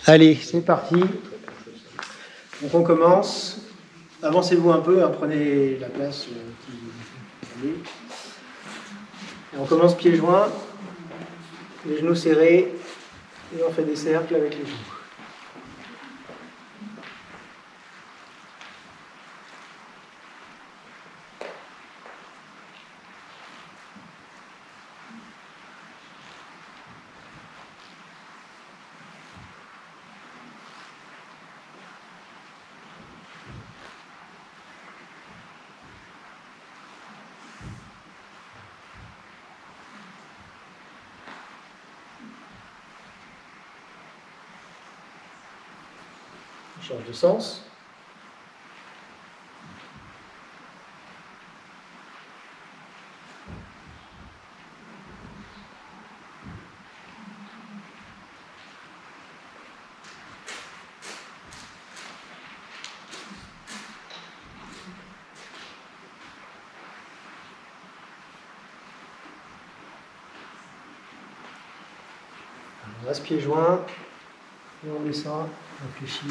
Allez, c'est parti. Donc on commence. Avancez-vous un peu, hein, prenez la place qui vous voulez. Et on commence pieds joints, les genoux serrés, et on fait des cercles avec les genoux. On change de sens. On reste pieds joints, et on descend, on réfléchit.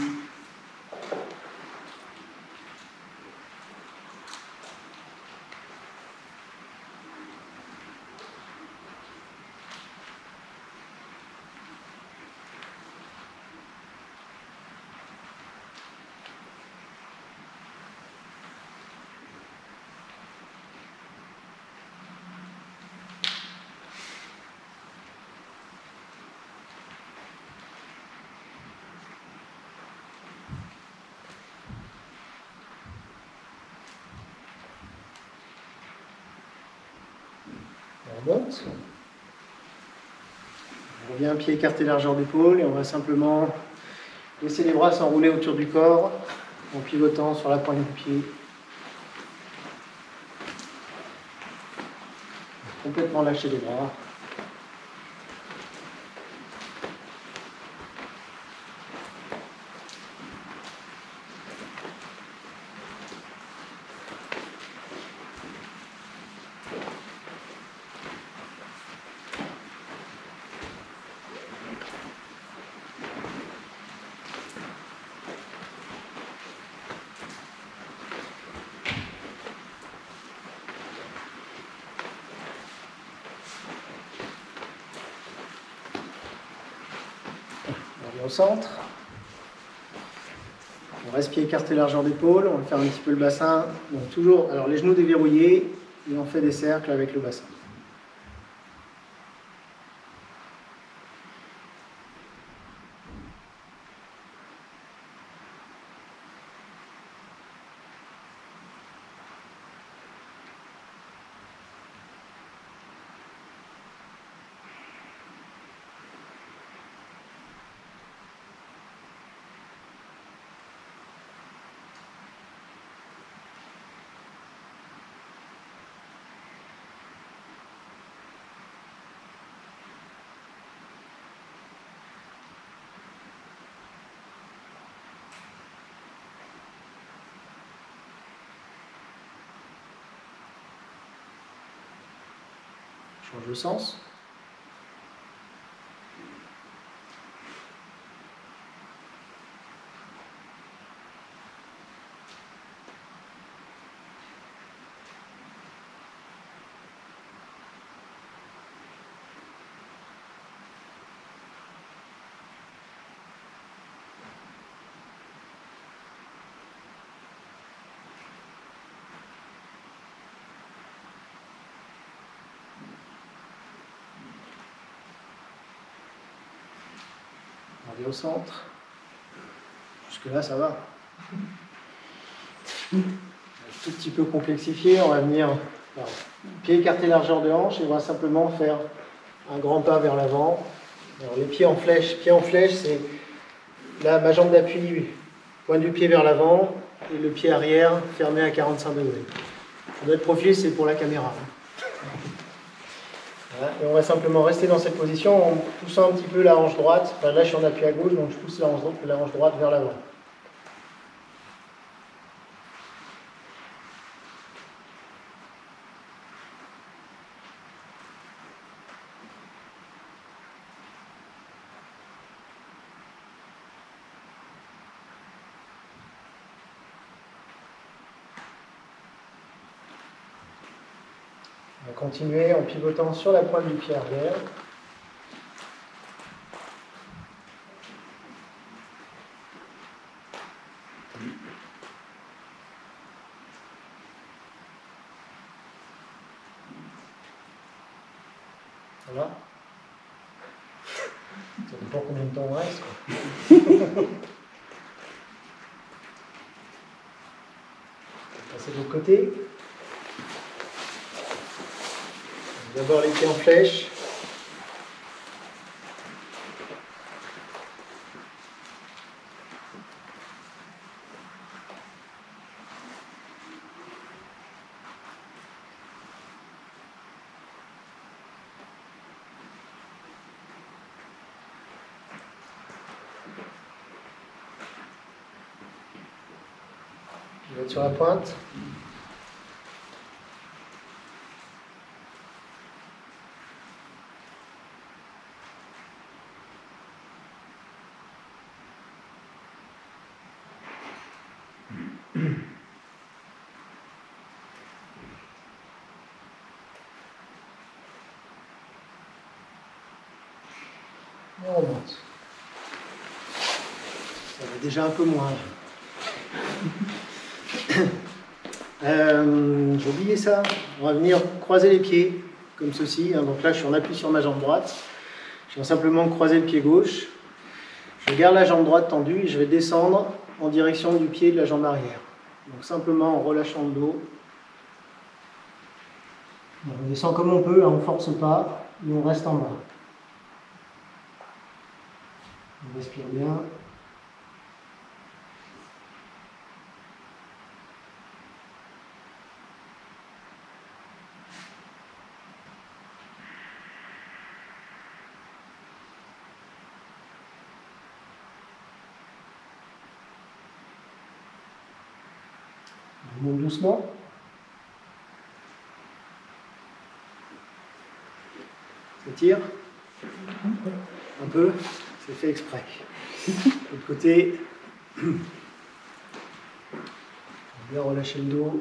On remonte. On revient pied écarté largeur d'épaule et on va simplement laisser les bras s'enrouler autour du corps en pivotant sur la pointe du pied. Complètement lâcher les bras. On revient au centre. On reste pied écarté largeur d'épaule. On va faire un petit peu le bassin. Donc toujours, alors les genoux déverrouillés et on fait des cercles avec le bassin. Change de sens. On revient au centre. Jusque-là, ça va. Un tout petit peu complexifié. On va venir pied écarté largeur de hanche et on va simplement faire un grand pas vers l'avant. Alors les pieds en flèche, c'est là ma jambe d'appui, point du pied vers l'avant et le pied arrière fermé à 45 degrés. Notre profil, c'est pour la caméra. Voilà. Et on va simplement rester dans cette position en poussant un petit peu la hanche droite. Enfin, là, je suis en appui à gauche, donc je pousse la hanche droite vers l'avant. On va continuer en pivotant sur la pointe du pied arrière. Voilà. Ça dépend combien de temps on reste, quoi. Passer de l'autre côté. D'abord les pieds en flèche. Pivot sur la pointe. Et on remonte. Ça va déjà un peu moins. J'ai oublié ça. On va venir croiser les pieds, comme ceci. Donc là, je suis en appui sur ma jambe droite. Je viens simplement croiser le pied gauche. Je garde la jambe droite tendue et je vais descendre en direction du pied de la jambe arrière. Donc simplement en relâchant le dos. On descend comme on peut, on ne force pas et on reste en bas. On respire bien. On monte doucement. Ça tire un peu, c'est fait exprès. De l'autre côté, on va bien relâcher le dos.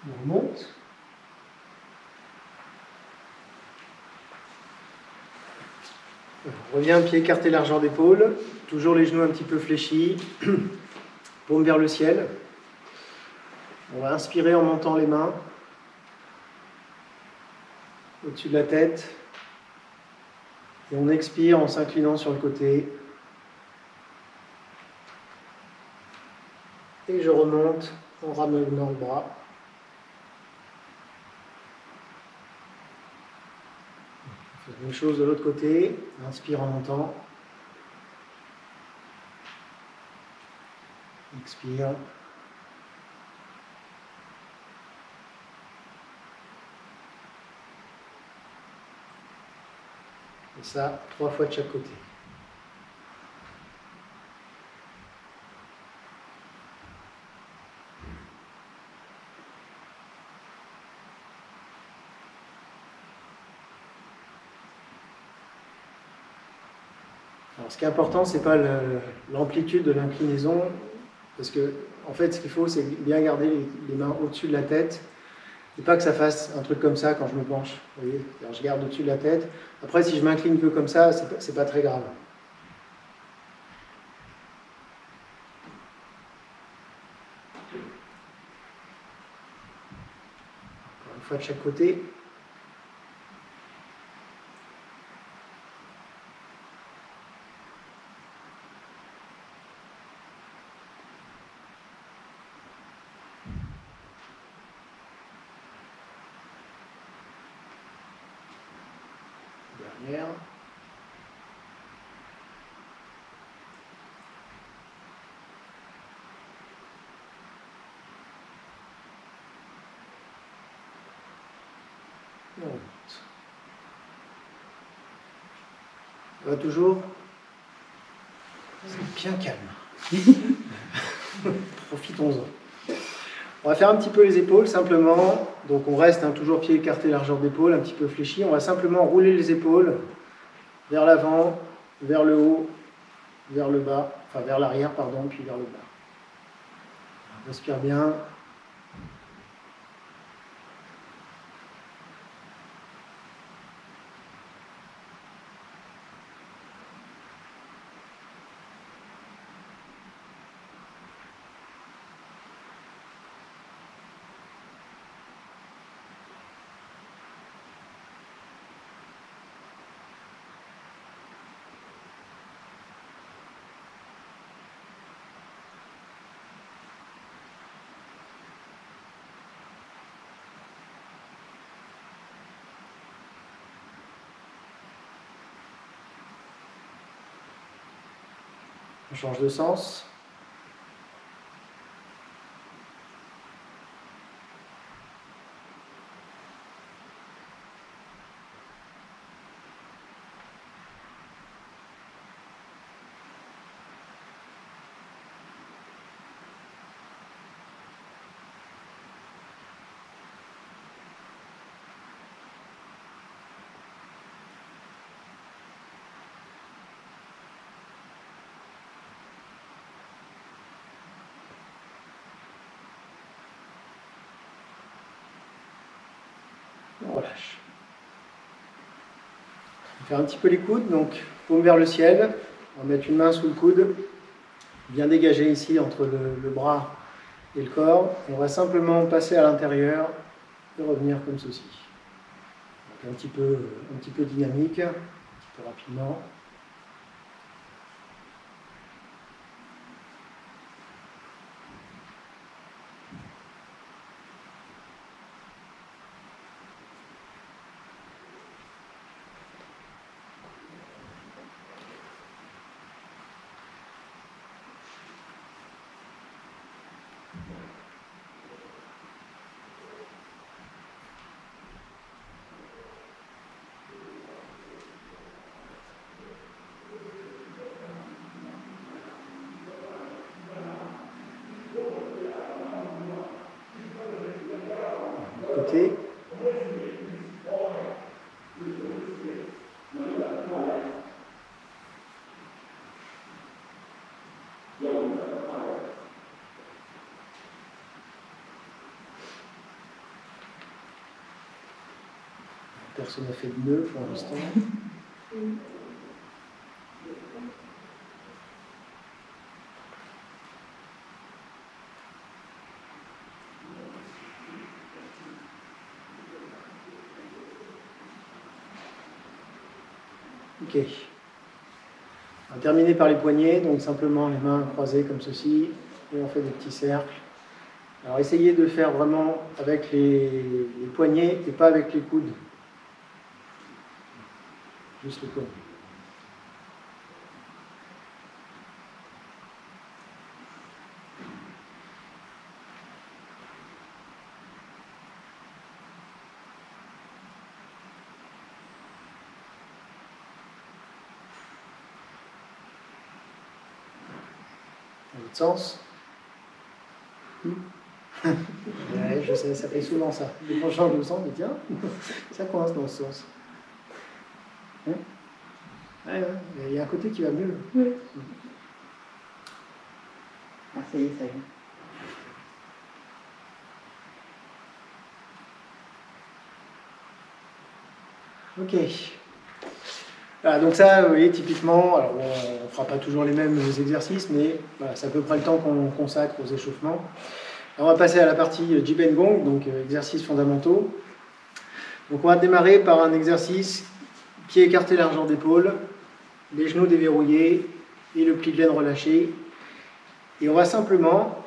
On remonte. On revient, pied écarté, largeur d'épaule. Toujours les genoux un petit peu fléchis. Paume vers le ciel. On va inspirer en montant les mains au-dessus de la tête. Et on expire en s'inclinant sur le côté. Et je remonte en ramenant le bras. On fait la même chose de l'autre côté. Inspire en montant. Expire. Et ça, 3 fois de chaque côté. Alors, ce qui est important, ce n'est pas l'amplitude de l'inclinaison, parce que, en fait, ce qu'il faut, c'est bien garder les mains au-dessus de la tête, et pas que ça fasse un truc comme ça quand je me penche. Vous voyez, alors, je garde au-dessus de la tête. Après, si je m'incline un peu comme ça, c'est pas très grave. Encore une fois de chaque côté. Dernière. On remonte. Ça va toujours? C'est bien calme. Profitons-en. On va faire un petit peu les épaules simplement. Donc on reste toujours pied écarté, largeur d'épaule, un petit peu fléchi. On va simplement rouler les épaules vers l'avant, vers le haut, vers le bas, enfin vers l'arrière, pardon, puis vers le bas. Respire bien. On change de sens. On relâche. On va faire un petit peu les coudes, donc paume vers le ciel. On va mettre une main sous le coude, bien dégagé ici entre le bras et le corps. Et on va simplement passer à l'intérieur et revenir comme ceci. Donc un petit peu dynamique, un petit peu rapidement. Côté. Personne n'a fait de nœud pour l'instant. Ok. On va terminer par les poignets, donc simplement les mains croisées comme ceci, et on fait des petits cercles. Alors essayez de faire vraiment avec les poignets et pas avec les coudes. Juste les poignets. Dans l'autre sens. Ouais, je sais, ça fait souvent ça. Dès qu'on change de sens, mais tiens, ça coince dans ce sens. Hein? Ouais, il y a un côté qui va mieux. Oui. Ah, ça y est, ça y est. Ok. Voilà, donc ça, vous voyez, typiquement, alors on ne fera pas toujours les mêmes exercices, mais voilà, c'est à peu près le temps qu'on consacre aux échauffements. Alors, on va passer à la partie Jiben Gong, donc exercices fondamentaux. Donc on va démarrer par un exercice pied écarté, largeur d'épaule, les genoux déverrouillés et le pli de laine relâché. Et on va simplement,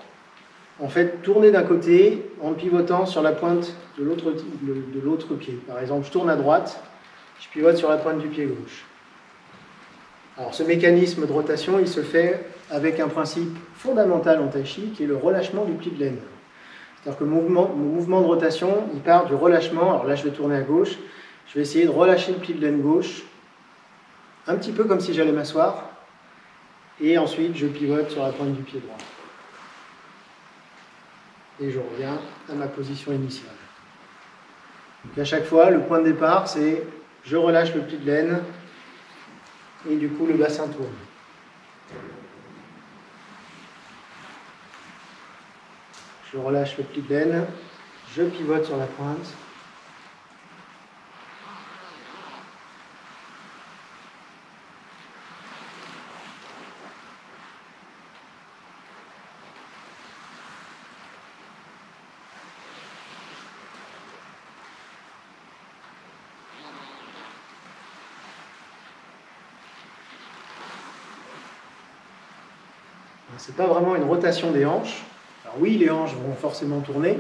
en fait, tourner d'un côté en pivotant sur la pointe de l'autre pied. Par exemple, je tourne à droite, je pivote sur la pointe du pied gauche. Alors ce mécanisme de rotation, il se fait avec un principe fondamental en tai chi, qui est le relâchement du pli de laine. C'est-à-dire que le mouvement de rotation, il part du relâchement. Alors là, je vais tourner à gauche. Je vais essayer de relâcher le pli de laine gauche, un petit peu comme si j'allais m'asseoir. Et ensuite, je pivote sur la pointe du pied droit. Et je reviens à ma position initiale. Donc à chaque fois, le point de départ, c'est je relâche le pli de laine et du coup le bassin tourne. Je relâche le pli de laine, je pivote sur la pointe. Ce n'est pas vraiment une rotation des hanches. Alors oui, les hanches vont forcément tourner,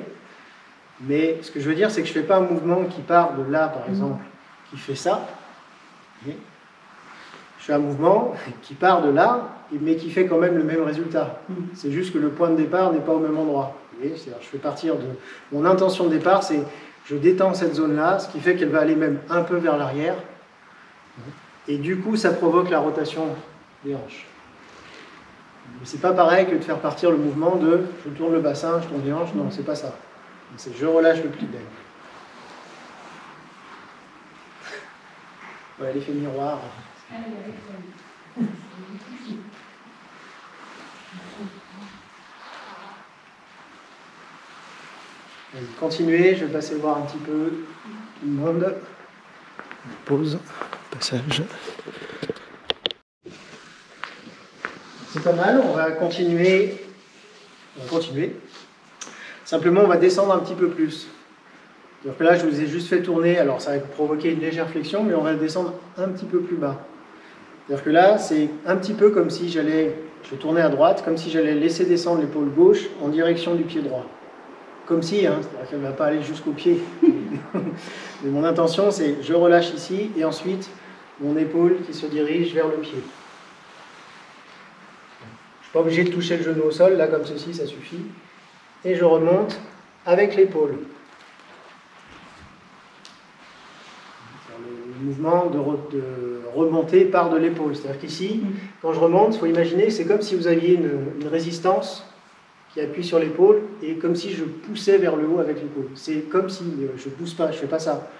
mais ce que je veux dire, c'est que je ne fais pas un mouvement qui part de là, par exemple, qui fait ça. Je fais un mouvement qui part de là, mais qui fait quand même le même résultat. C'est juste que le point de départ n'est pas au même endroit. C'est-à-dire, je fais partir de... Mon intention de départ, c'est je détends cette zone-là, ce qui fait qu'elle va aller même un peu vers l'arrière. Et du coup, ça provoque la rotation des hanches. Mais c'est pas pareil que de faire partir le mouvement de je tourne le bassin, je tourne les hanches. Non, c'est pas ça. C'est je relâche le pli de laine. Ouais, l'effet miroir. Allez, continuez, je vais passer voir un petit peu tout le monde. Pause, passage. C'est pas mal, on va continuer. Simplement, on va descendre un petit peu plus. Donc là, je vous ai juste fait tourner, alors ça va provoquer une légère flexion, mais on va descendre un petit peu plus bas. C'est-à-dire que là, c'est un petit peu comme si je vais tourner à droite, comme si j'allais laisser descendre l'épaule gauche en direction du pied droit. Comme si, c'est-à-dire qu'elle ne va pas aller jusqu'au pied. Mais mon intention, c'est je relâche ici, et ensuite, mon épaule qui se dirige vers le pied. Je ne suis pas obligé de toucher le genou au sol, là comme ceci, ça suffit. Et je remonte avec l'épaule. Le mouvement de remonter part de l'épaule. C'est-à-dire qu'ici, quand je remonte, il faut imaginer, c'est comme si vous aviez une résistance qui appuie sur l'épaule, et comme si je poussais vers le haut avec l'épaule. C'est comme si je ne pousse pas, je ne fais pas ça.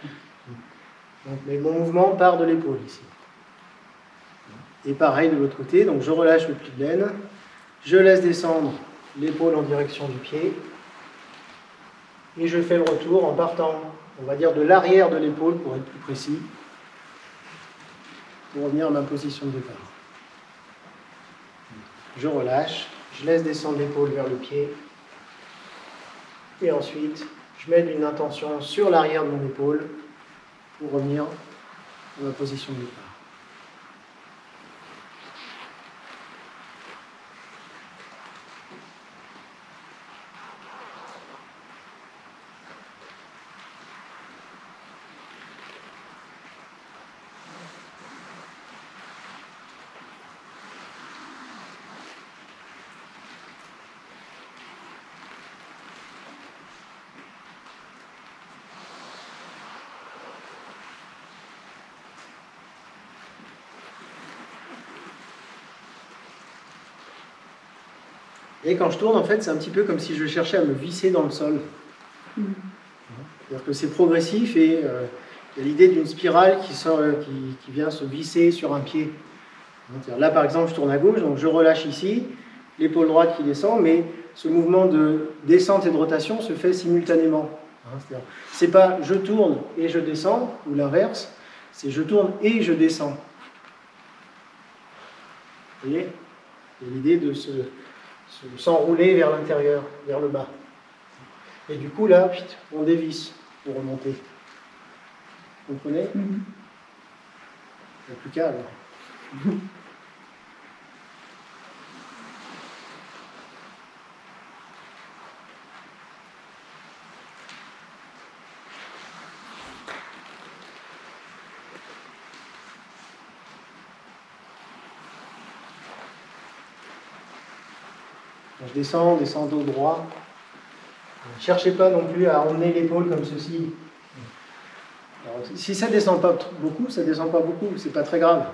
Donc, mais mon mouvement part de l'épaule ici. Et pareil de l'autre côté, donc je relâche le pli de laine, je laisse descendre l'épaule en direction du pied, et je fais le retour en partant, on va dire, de l'arrière de l'épaule, pour être plus précis, pour revenir à ma position de départ. Je relâche, je laisse descendre l'épaule vers le pied, et ensuite, je mets une intention sur l'arrière de mon épaule pour revenir à ma position de départ. Et quand je tourne, en fait, c'est un petit peu comme si je cherchais à me visser dans le sol. C'est-à-dire que c'est progressif et il y a l'idée d'une spirale qui vient se visser sur un pied. Là, par exemple, je tourne à gauche, donc je relâche ici, l'épaule droite qui descend, mais ce mouvement de descente et de rotation se fait simultanément. C'est pas je tourne et je descends, ou l'inverse, c'est je tourne et je descends. Vous voyez ? Il y a l'idée de s'enrouler vers l'intérieur, vers le bas. Et du coup, là, on dévisse pour remonter. Vous comprenez ? Il n'y a plus qu'à, alors. Je descends dos droit. Ne cherchez pas non plus à emmener l'épaule comme ceci. Alors, si ça ne descend pas beaucoup, ça ne descend pas beaucoup, c'est pas très grave.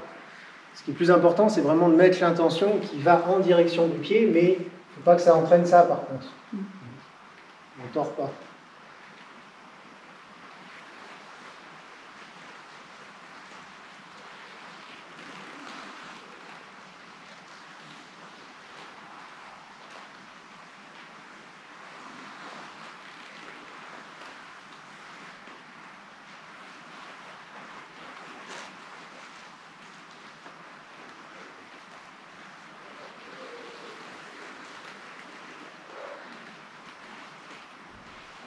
Ce qui est plus important, c'est vraiment de mettre l'intention qui va en direction du pied, mais il ne faut pas que ça entraîne ça par contre. On ne tord pas.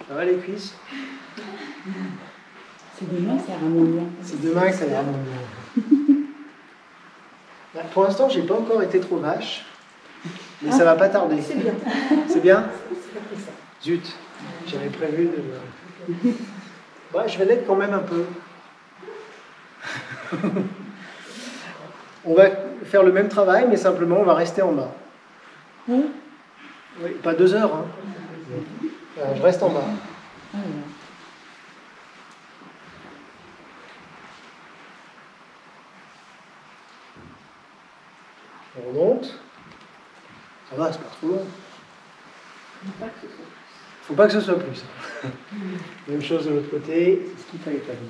Ça va les cuisses? C'est demain que ça ira moins bien. C'est demain que ça ira moins bien. Pour l'instant, j'ai pas encore été trop vache, mais ça va pas tarder. C'est bien. C'est bien? C'est pas pris ça. Zut, j'avais prévu de... Ouais, je vais l'être quand même un peu. On va faire le même travail, mais simplement on va rester en bas. Oui. Oui, pas 2 heures. Hein. Je reste en bas. Ah, ouais. On remonte. Ça va, c'est pas trop long. Faut pas que ce soit plus. Même chose de l'autre côté. C'est ce qu'il fallait pas dire.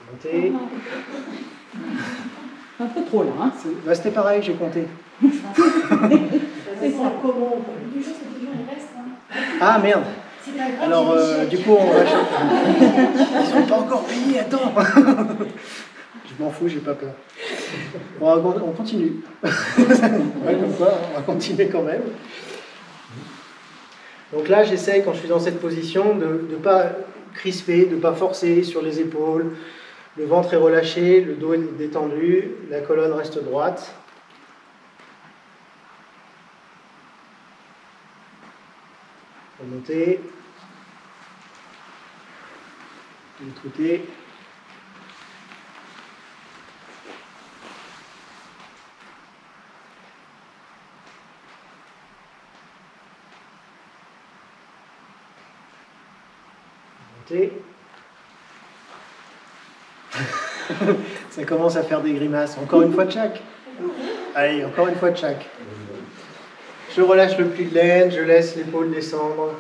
Remonter. Un peu trop là, hein. Bah, c'était pareil, j'ai compté. C'est ça, comment Ah merde. Alors, du coup, on va changer. Ils sont pas encore payés, attends. Je m'en fous, j'ai pas peur. On continue. Ouais, comme quoi, on va continuer quand même. Donc là, j'essaye, quand je suis dans cette position, de ne pas crisper, de ne pas forcer sur les épaules. Le ventre est relâché, le dos est détendu, la colonne reste droite. Remonter. De l'autre côté. Remonter. Ça commence à faire des grimaces. Encore une fois de chaque. Allez, encore une fois de chaque. Je relâche le pli de laine, je laisse l'épaule descendre.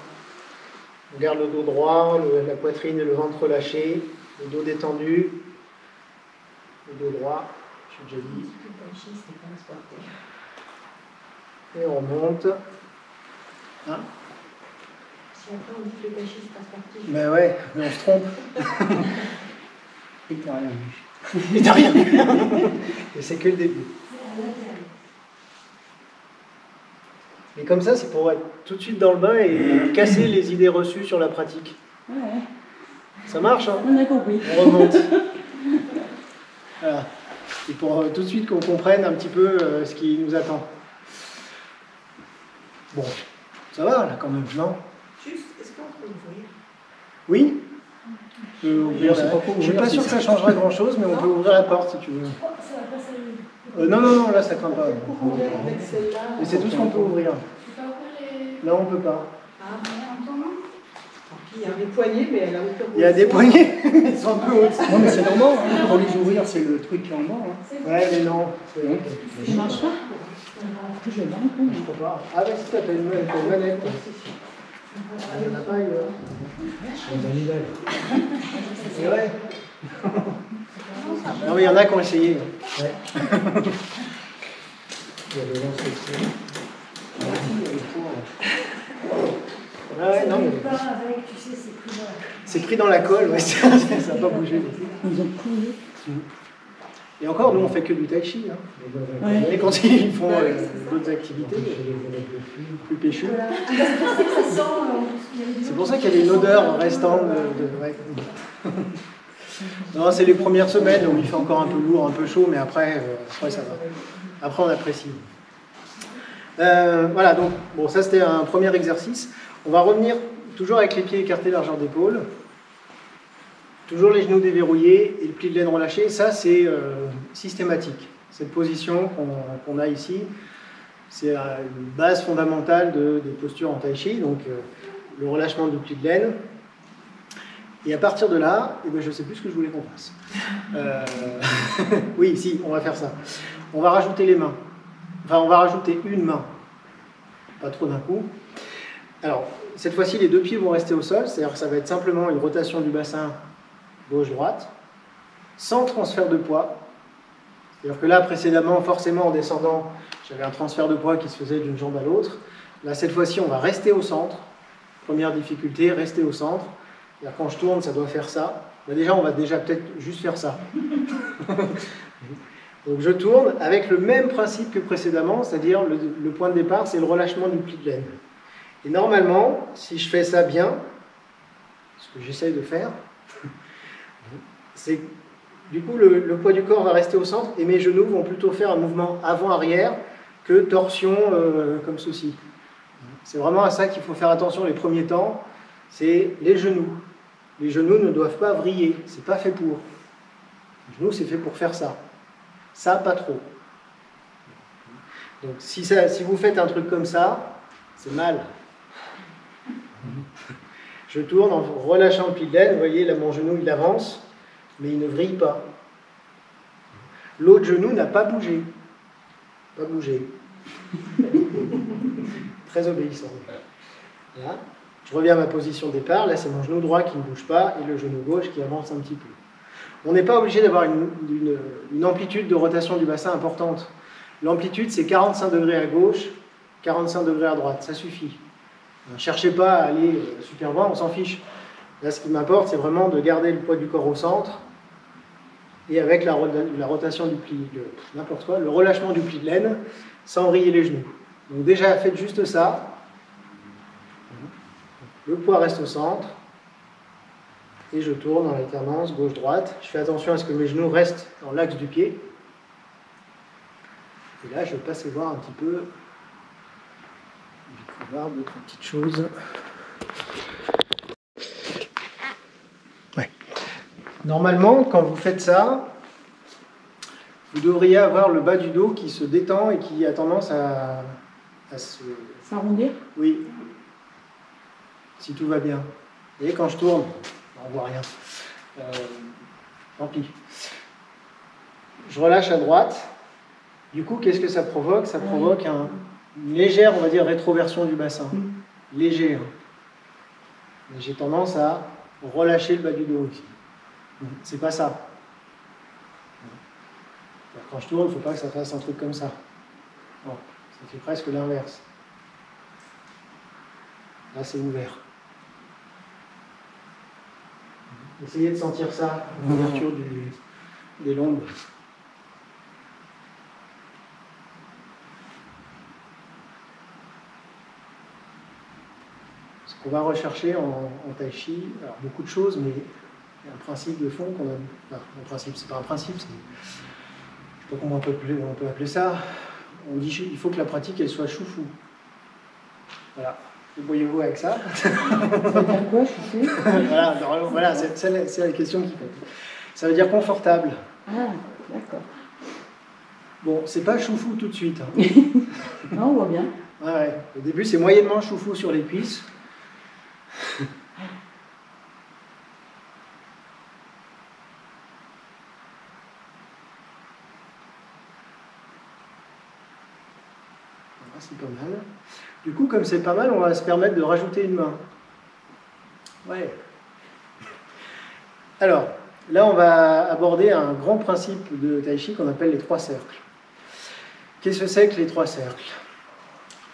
On garde le dos droit, la poitrine et le ventre relâchés, le dos détendu, le dos droit, j'ai déjà dit. Et on remonte. Hein? Si après on dit que le cachet c'est pas sportif. Ben ouais, mais on se trompe. Et t'as rien vu. Et t'as rien vu. Et c'est que le début. Et comme ça, c'est pour être tout de suite dans le bain et casser les idées reçues sur la pratique. Ouais. Ça marche, hein? On a compris. On remonte. Voilà. Et pour tout de suite qu'on comprenne un petit peu ce qui nous attend. Bon, ça va là quand même, non? Juste, est-ce qu'on peut ouvrir? Oui? On peut ouvrir sait la- pas quoi Je suis ouvrir, pas sûr si que ça changera grand chose, mais on peut ouvrir la porte si tu veux. Ça va pas s'allumer. Non, là ça craint pas. Pour ouvrir avec celle-là. Mais c'est tout ce qu'on peut ouvrir. Tu peux ouvrir les... Là on peut pas. Ah, en ton nom? tant pis, il y a des poignées, mais elle a aucun. Il y a des poignées, ils sont un peu hautes. Non, mais c'est normal, hein. Pour les ouvrir, c'est le truc qui est en bas. Hein. Ouais, mais non. Donc, Ça marche pas? Je vais bien répondre. Je crois pas. Ah ouais, si t'as une manette. Il n'y en a pas ailleurs. C'est vrai. Non mais il y en a qui ont essayé. Ouais. Il y a des gens qui ont essayé. Ah ouais, non, mais Pas avec, tu sais, c'est plus loin. c'est pris dans la colle, ouais, ça n'a pas bougé. Ils ont coulé. Et encore, nous on fait que du tai chi. Hein. Ouais. Et quand ils font d'autres activités, plus péchues. C'est pour ça qu'il y avait une odeur restante ouais. Non, c'est les premières semaines où il fait encore un peu lourd, un peu chaud, mais après ça va. Après on apprécie. Voilà, donc bon, ça c'était un premier exercice. On va revenir toujours avec les pieds écartés, largeur d'épaule. Toujours les genoux déverrouillés et le pli de laine relâché. Ça c'est systématique. Cette position qu'on a ici, c'est une base fondamentale des postures en tai chi. Donc le relâchement du pli de laine. Et à partir de là, eh ben, je ne sais plus ce que je voulais qu'on fasse. Oui, si, on va faire ça. On va rajouter les mains. Enfin, on va rajouter une main. Pas trop d'un coup. Alors, cette fois-ci, les deux pieds vont rester au sol. C'est-à-dire que ça va être simplement une rotation du bassin gauche-droite, sans transfert de poids. C'est-à-dire que là, précédemment, forcément, en descendant, j'avais un transfert de poids qui se faisait d'une jambe à l'autre. Là, cette fois-ci, on va rester au centre. Première difficulté, rester au centre. Quand je tourne, ça doit faire ça. Mais déjà, on va déjà peut-être juste faire ça. Donc je tourne avec le même principe que précédemment, c'est-à-dire le point de départ, c'est le relâchement du pli de laine. Et normalement, si je fais ça bien, ce que j'essaye de faire, c'est du coup le poids du corps va rester au centre et mes genoux vont plutôt faire un mouvement avant-arrière que torsion comme ceci. C'est vraiment à ça qu'il faut faire attention les premiers temps, c'est les genoux. Les genoux ne doivent pas vriller, c'est pas fait pour. Les genoux, c'est fait pour faire ça. Ça, pas trop. Donc, si vous faites un truc comme ça, c'est mal. Je tourne en relâchant le pli de laine, vous voyez, là, mon genou, il avance, mais il ne vrille pas. L'autre genou n'a pas bougé. Pas bougé. Très obéissant. Là. Je reviens à ma position de départ, là c'est mon genou droit qui ne bouge pas et le genou gauche qui avance un petit peu. On n'est pas obligé d'avoir une amplitude de rotation du bassin importante. L'amplitude c'est 45 degrés à gauche, 45 degrés à droite, ça suffit. Ne cherchez pas à aller super loin, on s'en fiche. Là ce qui m'importe c'est vraiment de garder le poids du corps au centre et avec la rotation du pli, n'importe quoi, le relâchement du pli de laine sans vriller les genoux. Donc déjà faites juste ça. Le poids reste au centre et je tourne en alternance gauche-droite. Je fais attention à ce que mes genoux restent dans l'axe du pied. Et là, je vais passer voir un petit peu. Je vais voir d'autres petites choses. Ouais. Normalement, quand vous faites ça, vous devriez avoir le bas du dos qui se détend et qui a tendance à se... S'arrondir? Oui. Si tout va bien. Vous voyez, quand je tourne, on ne voit rien. Tant pis. Je relâche à droite. Du coup, qu'est-ce que ça provoque? Ça provoque une légère, on va dire, rétroversion du bassin. Légère. J'ai tendance à relâcher le bas du dos ici. C'est pas ça. Quand je tourne, il ne faut pas que ça fasse un truc comme ça. Bon, ça fait presque l'inverse. Là, c'est ouvert. Essayez de sentir ça, l'ouverture des lombes. Ce qu'on va rechercher en tai chi, alors beaucoup de choses, mais il y a un principe de fond qu'on a. Enfin, un principe, c'est pas un principe, je ne sais pas comment on peut appeler ça. On dit qu'il faut que la pratique elle soit chou-fou. Voilà. Débrouillez-vous avec ça. Ça veut dire quoi, chou-fou? Voilà, c'est la question qui compte. Ça veut dire confortable. Ah, d'accord. Bon, c'est pas chou-fou tout de suite. Hein. Non, on voit bien. Ouais. Au début, c'est moyennement chou-fou sur les cuisses. C'est pas mal. Du coup, comme c'est pas mal, on va se permettre de rajouter une main. Ouais. Alors, là, on va aborder un grand principe de tai chi qu'on appelle les trois cercles. Qu'est-ce que c'est que les trois cercles?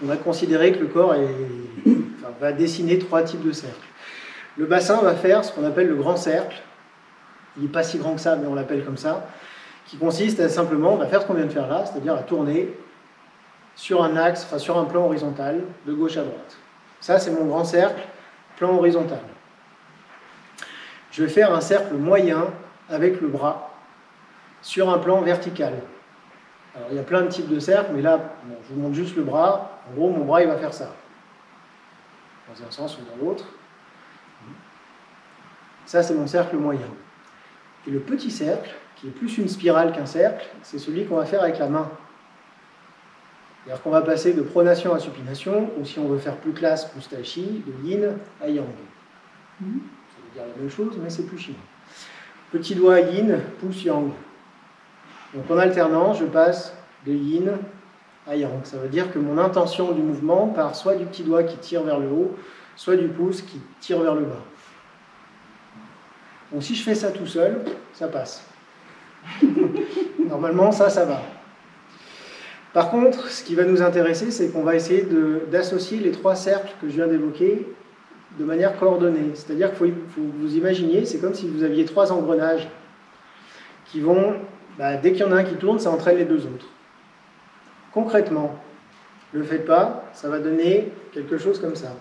On va considérer que le corps va dessiner trois types de cercles. Le bassin va faire ce qu'on appelle le grand cercle. Il n'est pas si grand que ça, mais on l'appelle comme ça. Qui consiste à simplement, on va faire ce qu'on vient de faire là, c'est-à-dire à tourner sur un axe, enfin sur un plan horizontal, de gauche à droite. Ça, c'est mon grand cercle, plan horizontal. Je vais faire un cercle moyen avec le bras sur un plan vertical. Alors, il y a plein de types de cercles, mais là, bon, je vous montre juste le bras. En gros, mon bras, il va faire ça. Dans un sens ou dans l'autre. Ça, c'est mon cercle moyen. Et le petit cercle, qui est plus une spirale qu'un cercle, c'est celui qu'on va faire avec la main. C'est-à-dire qu'on va passer de pronation à supination, ou si on veut faire plus classe, plus tai chi, de yin à yang. Ça veut dire la même chose, mais c'est plus chinois. Petit doigt yin, pouce yang. Donc en alternant, je passe de yin à yang. Ça veut dire que mon intention du mouvement part soit du petit doigt qui tire vers le haut, soit du pouce qui tire vers le bas. Donc si je fais ça tout seul, ça passe. Normalement, ça va. Par contre, ce qui va nous intéresser, c'est qu'on va essayer d'associer les 3 cercles que je viens d'évoquer de manière coordonnée. C'est-à-dire qu'il faut vous imaginer, c'est comme si vous aviez 3 engrenages qui vont, dès qu'il y en a un qui tourne, ça entraîne les 2 autres. Concrètement, ne le faites pas, ça va donner quelque chose comme ça.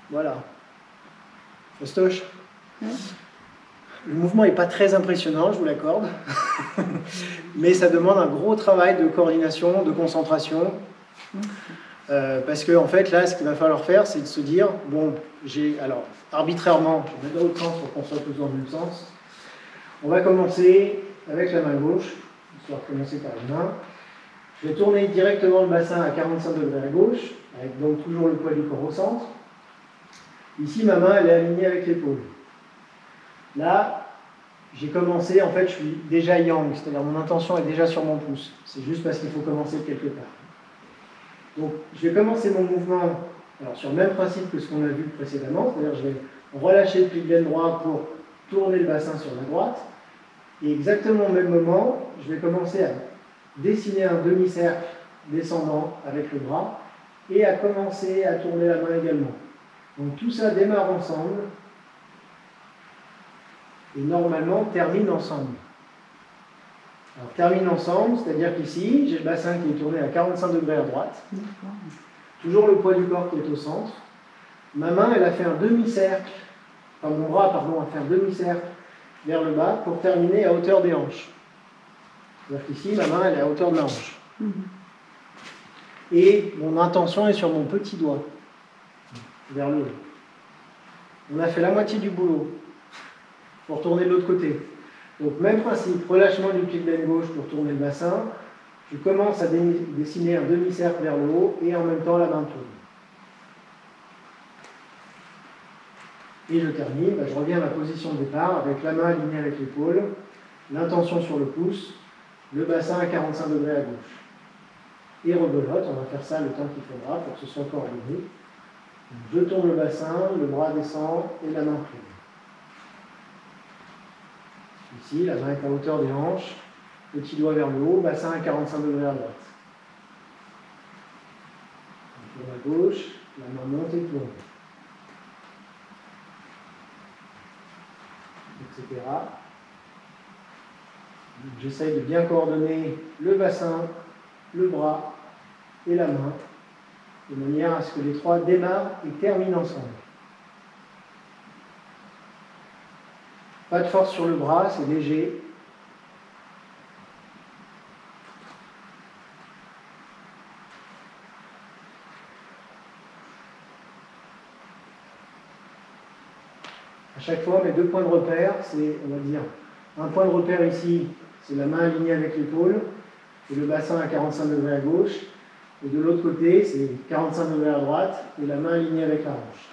Voilà. Fastoche. Le mouvement n'est pas très impressionnant, je vous l'accorde, mais ça demande un gros travail de coordination, de concentration, parce que en fait, là, ce qu'il va falloir faire, c'est de se dire, bon, alors, arbitrairement, je vais mettre dans l'autre sens pour qu'on soit tous dans le même sens. On va commencer avec la main gauche, histoire de commencer par une main. Je vais tourner directement le bassin à 45 degrés à gauche, avec donc toujours le poids du corps au centre. Ici, ma main, elle est alignée avec l'épaule. Là, j'ai commencé, en fait, je suis déjà yang, c'est-à-dire mon intention est déjà sur mon pouce. C'est juste parce qu'il faut commencer de quelque part. Donc, je vais commencer mon mouvement alors, sur le même principe que ce qu'on a vu précédemment, c'est-à-dire je vais relâcher le pli de laine droit pour tourner le bassin sur la droite. Et exactement au même moment, je vais commencer à dessiner un demi-cercle descendant avec le bras et à commencer à tourner la main également. Donc tout ça démarre ensemble et normalement termine ensemble. Alors termine ensemble, c'est-à-dire qu'ici, j'ai le bassin qui est tourné à 45 degrés à droite, toujours le poids du corps qui est au centre. Ma main, elle a fait un demi-cercle, enfin mon bras, pardon, a fait un demi-cercle vers le bas pour terminer à hauteur des hanches. C'est-à-dire qu'ici, ma main, elle est à hauteur de la hanche. Et mon intention est sur mon petit doigt, vers le haut. On a fait la moitié du boulot pour tourner de l'autre côté. Donc même principe, relâchement du pli de laine gauche pour tourner le bassin. Je commence à dessiner un demi-cercle vers le haut et en même temps la main tourne. Et je termine, je reviens à ma position de départ avec la main alignée avec l'épaule, l'intention sur le pouce, le bassin à 45 degrés à gauche. Et rebelote, on va faire ça le temps qu'il faudra pour que ce soit coordonné. Je tourne le bassin, le bras descend et la main tourne. Ici, la main est à hauteur des hanches, petit doigt vers le haut, bassin à 45 degrés à droite. On tourne à gauche, la main monte et tourne. Etc. J'essaye de bien coordonner le bassin, le bras et la main, de manière à ce que les 3 démarrent et terminent ensemble. Pas de force sur le bras, c'est léger. À chaque fois, mes 2 points de repère, c'est, on va dire, un point de repère ici, c'est la main alignée avec l'épaule, et le bassin à 45 degrés à gauche. Et de l'autre côté, c'est 45 degrés à droite, et la main alignée avec la hanche.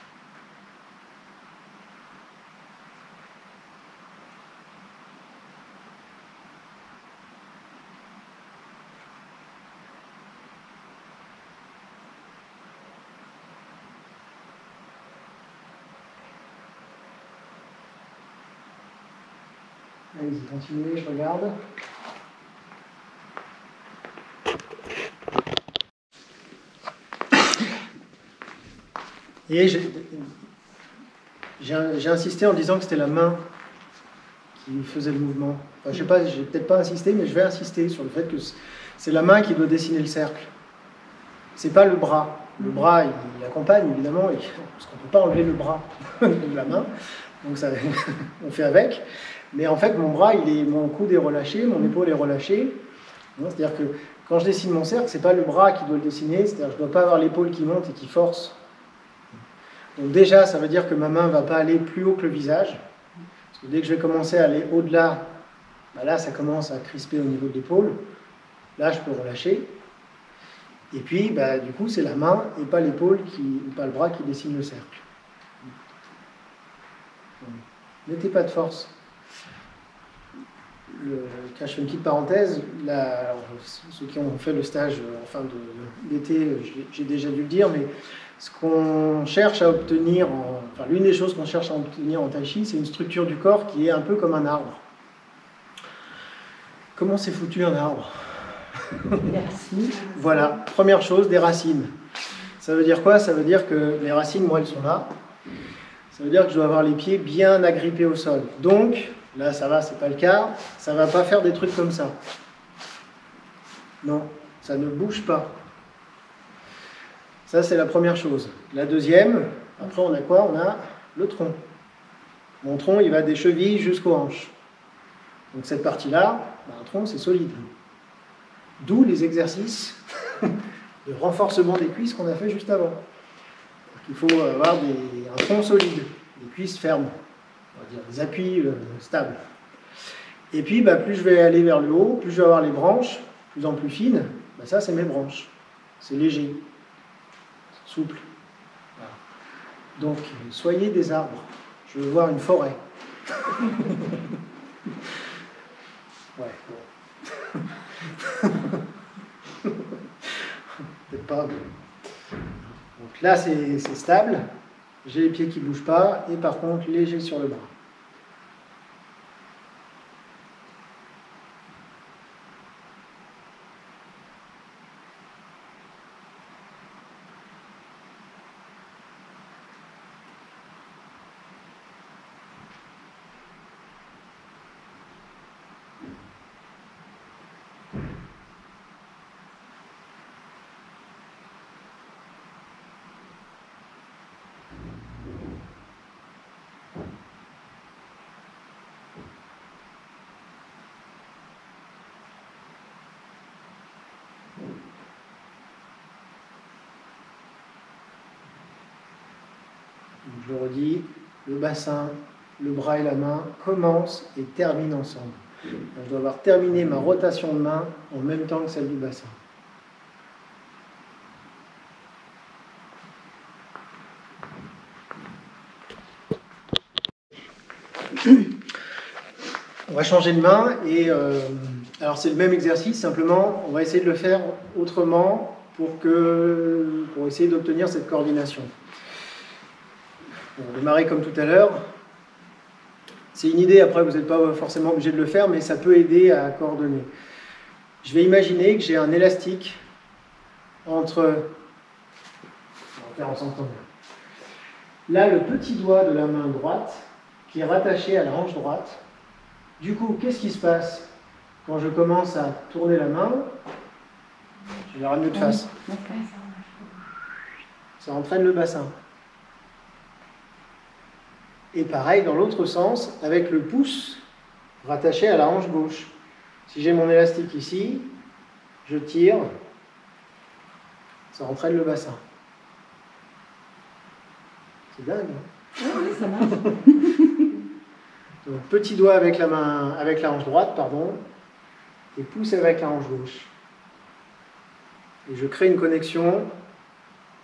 Allez-y, continuez, je regarde. Et j'ai insisté en disant que c'était la main qui faisait le mouvement. Enfin, je sais pas, j'ai peut-être pas insisté, mais je vais insister sur le fait que c'est la main qui doit dessiner le cercle. C'est pas le bras. Le bras, il accompagne évidemment, parce qu'on ne peut pas enlever le bras de la main, donc ça, on fait avec. Mais en fait, mon bras, mon coude est relâché, mon épaule est relâchée. C'est-à-dire que quand je dessine mon cercle, c'est pas le bras qui doit le dessiner, c'est-à-dire que je ne dois pas avoir l'épaule qui monte et qui force. Donc déjà, ça veut dire que ma main ne va pas aller plus haut que le visage. Parce que dès que je vais commencer à aller au-delà, bah là, ça commence à crisper au niveau de l'épaule. Là, je peux relâcher. Et puis, bah, du coup, c'est la main et pas l'épaule ou pas le bras qui dessine le cercle. Mettez pas de force. Je fais une petite parenthèse. Alors, ceux qui ont fait le stage en fin d'été, j'ai déjà dû le dire, mais ce qu'on cherche à obtenir, enfin l'une des choses qu'on cherche à obtenir en tai chi, c'est une structure du corps qui est un peu comme un arbre. Comment c'est foutu un arbre? Les racines. Voilà, première chose, des racines. Ça veut dire quoi? Ça veut dire que les racines, moi, elles sont là. Ça veut dire que je dois avoir les pieds bien agrippés au sol. Donc, là, ça va, c'est pas le cas. Ça va pas faire des trucs comme ça. Non, ça ne bouge pas. Ça, c'est la première chose. La deuxième, après, on a quoi? On a le tronc. Mon tronc, il va des chevilles jusqu'aux hanches. Donc, cette partie-là, un tronc, c'est solide. D'où les exercices de renforcement des cuisses qu'on a fait juste avant. Il faut avoir un tronc solide, des cuisses fermes, on va dire des appuis stables. Et puis, plus je vais aller vers le haut, plus je vais avoir les branches, de plus en plus fines. Ça, c'est mes branches. C'est léger, souple. Voilà. Donc, soyez des arbres. Je veux voir une forêt. Ouais, bon. Peut-être pas. Donc là, c'est stable. J'ai les pieds qui ne bougent pas. Et par contre, léger sur le bras. Je le redis, le bassin, le bras et la main commencent et terminent ensemble. Je dois avoir terminé ma rotation de main en même temps que celle du bassin. On va changer de main et alors c'est le même exercice, simplement on va essayer de le faire autrement pour essayer d'obtenir cette coordination. On va démarrer comme tout à l'heure. C'est une idée, après vous n'êtes pas forcément obligé de le faire, mais ça peut aider à coordonner. Je vais imaginer que j'ai un élastique entre... On va faire ensemble. Là, le petit doigt de la main droite qui est rattaché à la hanche droite. Du coup, qu'est-ce qui se passe quand je commence à tourner la main? Je vais la ramener de face. Ça entraîne le bassin. Et pareil dans l'autre sens, avec le pouce rattaché à la hanche gauche. Si j'ai mon élastique ici, je tire, ça entraîne le bassin. C'est dingue, hein? Oui, ça marche. Donc, petit doigt avec la main, avec la hanche droite, pardon, et pouce avec la hanche gauche. Et je crée une connexion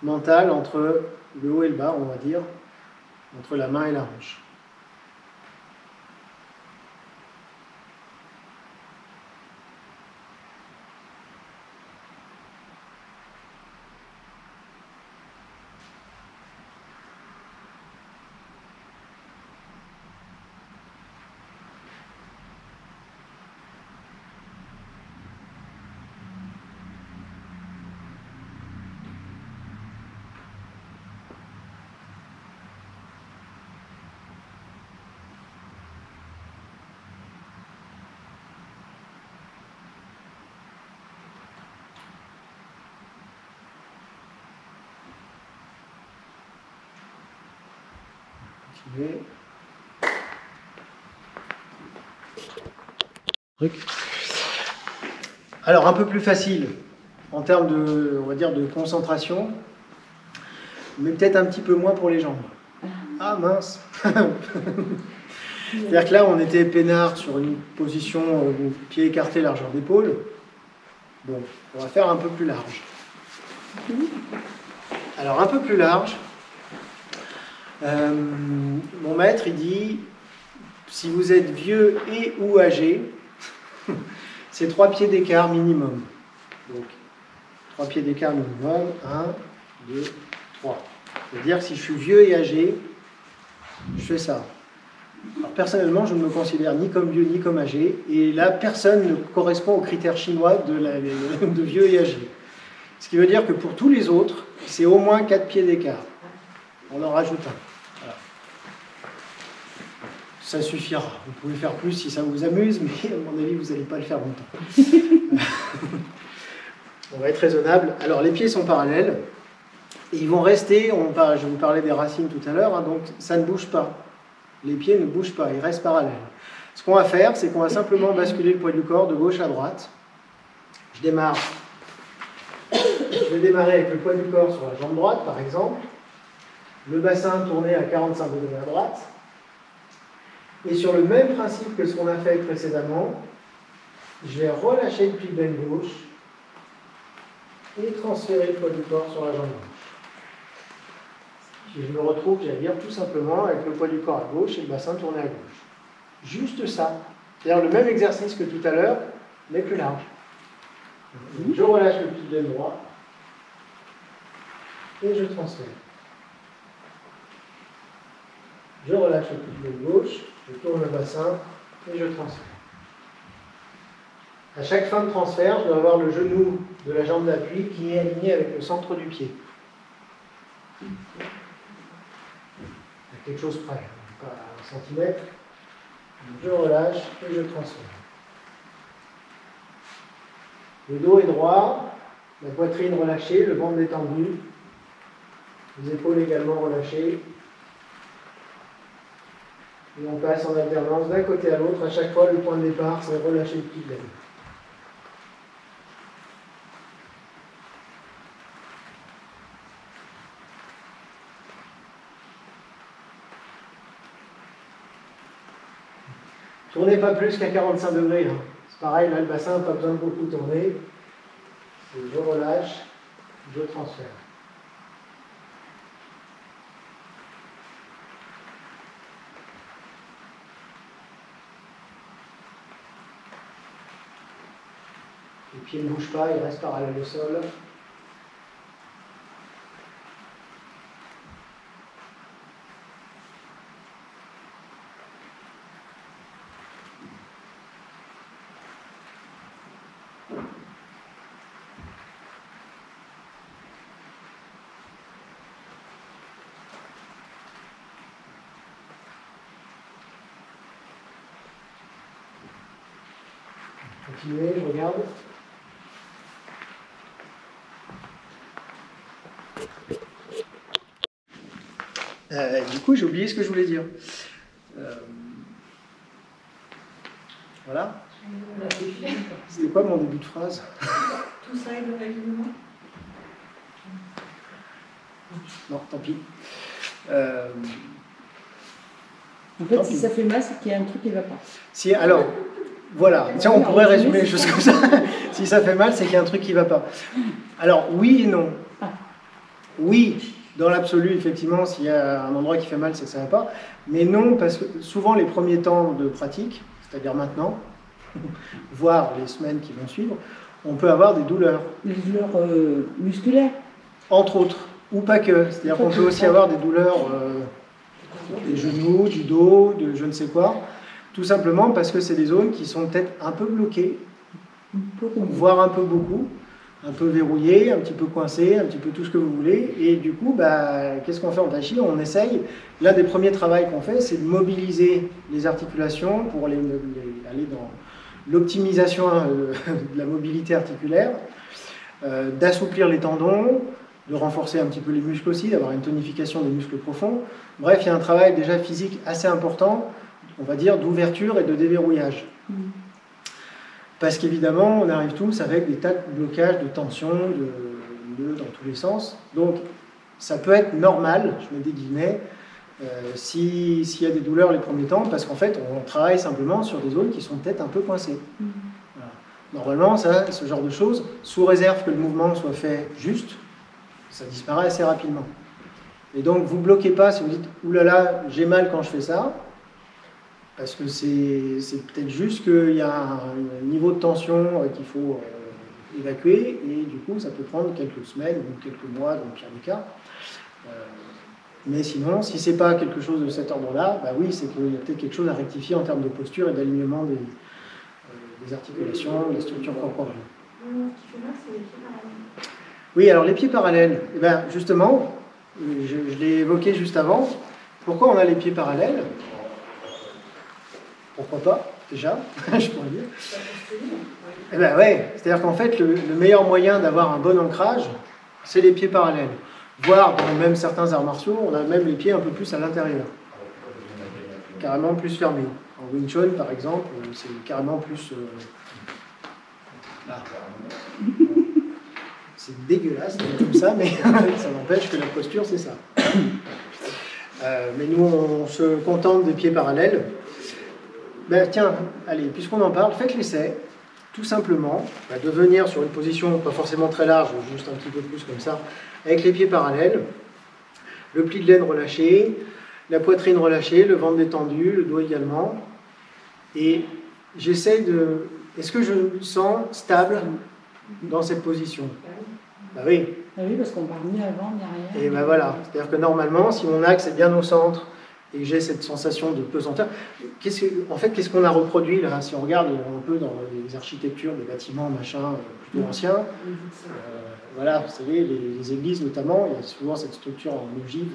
mentale entre le haut et le bas, on va dire, entre la main et la hanche. Alors un peu plus facile en termes de, on va dire, de concentration. mais peut-être un petit peu moins pour les jambes. Ah mince. C'est-à-dire que là, on était peinard sur une position pied écarté, largeur d'épaule. Bon, on va faire un peu plus large. Alors, un peu plus large, mon maître, il dit, si vous êtes vieux et ou âgé, c'est 3 pieds d'écart minimum. Donc, 3 pieds d'écart minimum, 1, 2, 3. C'est-à-dire que si je suis vieux et âgé, je fais ça. Alors, personnellement, je ne me considère ni comme vieux ni comme âgé, et là, personne ne correspond aux critères chinois de vieux et âgé. Ce qui veut dire que pour tous les autres, c'est au moins 4 pieds d'écart. On en rajoute un. Voilà. Ça suffira. Vous pouvez faire plus si ça vous amuse, mais à mon avis, vous n'allez pas le faire longtemps. On va être raisonnable. Alors, les pieds sont parallèles, et ils vont rester, je vous parlais des racines tout à l'heure, hein, donc ça ne bouge pas. Les pieds ne bougent pas, ils restent parallèles. Ce qu'on va faire, c'est qu'on va simplement basculer le poids du corps de gauche à droite. Je vais démarrer avec le poids du corps sur la jambe droite, par exemple. Le bassin tourné à 45 degrés à droite. Et sur le même principe que ce qu'on a fait précédemment, je vais relâcher le pli de benne gauche et transférer le poids du corps sur la jambe gauche. Et je me retrouve, j'allais dire, tout simplement avec le poids du corps à gauche et le bassin tourné à gauche. Juste ça. C'est-à-dire le même exercice que tout à l'heure, mais plus large. Je relâche le pli de benne droit et je transfère. Je relâche le pli de benne gauche, je tourne le bassin et je transfère. À chaque fin de transfert, je dois avoir le genou de la jambe d'appui qui est aligné avec le centre du pied. À quelque chose près, pas à 1 centimètre. Je relâche et je transfère. Le dos est droit, la poitrine relâchée, le ventre détendu, les épaules également relâchées. Et on passe en alternance d'un côté à l'autre. À chaque fois, le point de départ, c'est relâcher le pli de benne. Tournez pas plus qu'à 45 degrés. Hein. C'est pareil, là, le bassin n'a pas besoin de beaucoup tourner. Je relâche, je transfère. Les pieds ne bougent pas, ils restent parallèles au sol. Continuez, je regarde. Du coup, j'ai oublié ce que je voulais dire. Voilà. C'était quoi mon début de phrase? Tout ça est le règlement. Non, tant pis. En fait, si ça fait mal, c'est qu'il y a un truc qui ne va pas. Si, alors, voilà. Tiens, on pourrait résumer les choses comme ça. Si ça fait mal, c'est qu'il y a un truc qui ne va pas. Alors, oui et non. Oui, dans l'absolu, effectivement, s'il y a un endroit qui fait mal, c'est que ça ne va pas. Mais non, parce que souvent, les premiers temps de pratique, c'est-à-dire maintenant, voire les semaines qui vont suivre, on peut avoir des douleurs. Des douleurs musculaires. Entre autres, ou pas que. C'est-à-dire qu'on peut aussi avoir des douleurs des genoux, du dos, de je ne sais quoi. Tout simplement parce que c'est des zones qui sont peut-être un peu bloquées, voire un peu beaucoup, un peu verrouillées, un petit peu coincées, un petit peu tout ce que vous voulez. Et du coup, qu'est-ce qu'on fait en tai chi? On essaye. L'un des premiers travaux qu'on fait, c'est de mobiliser les articulations pour aller dans l'optimisation de la mobilité articulaire, d'assouplir les tendons, de renforcer un petit peu les muscles aussi, d'avoir une tonification des muscles profonds. Bref, il y a un travail déjà physique assez important, on va dire, d'ouverture et de déverrouillage. Parce qu'évidemment, on arrive tous avec des tas de blocages, de tensions, de nœuds dans tous les sens. Donc, ça peut être normal, je mets des guillemets, s'il y a des douleurs les premiers temps, parce qu'en fait, on travaille simplement sur des zones qui sont peut-être un peu coincées. Voilà. Normalement, ce genre de choses, sous réserve que le mouvement soit fait juste, ça disparaît assez rapidement. Et donc, vous ne bloquez pas si vous dites « oulala, j'ai mal quand je fais ça », parce que c'est peut-être juste qu'il y a un niveau de tension qu'il faut évacuer, et du coup, ça peut prendre quelques semaines ou quelques mois, dans le pire des cas. Mais sinon, si ce n'est pas quelque chose de cet ordre-là, bah oui, c'est qu'il y a peut-être quelque chose à rectifier en termes de posture et d'alignement des articulations, des structures corporelles. Ce qui fait mal, c'est les pieds parallèles. Oui, alors les pieds parallèles, eh ben, justement, je l'ai évoqué juste avant. Pourquoi on a les pieds parallèles? Pourquoi pas, déjà, je pourrais dire. Eh ben ouais, c'est-à-dire qu'en fait, le meilleur moyen d'avoir un bon ancrage, c'est les pieds parallèles. Voire dans même certains arts martiaux, on a même les pieds un peu plus à l'intérieur. Carrément plus fermés. En Wing Chun, par exemple, c'est carrément plus... là. C'est dégueulasse, comme ça, mais ça n'empêche que la posture, c'est ça. Mais nous, on se contente des pieds parallèles. Ben, tiens, allez, puisqu'on en parle, faites l'essai, tout simplement, de venir sur une position pas forcément très large, juste un petit peu plus comme ça, avec les pieds parallèles, le pli de laine relâché, la poitrine relâchée, le ventre détendu, le dos également. Et j'essaie de... Est-ce que je me sens stable dans cette position? Ben oui. Ah oui, parce qu'on part ni avant ni arrière. Et ben voilà, c'est-à-dire que normalement, si mon axe est bien au centre, et que j'ai cette sensation de pesanteur. En fait, qu'est-ce qu'on a reproduit là? Si on regarde un peu dans les architectures des bâtiments, machin, plutôt anciens, voilà, vous savez, les églises notamment, il y a souvent cette structure en ogive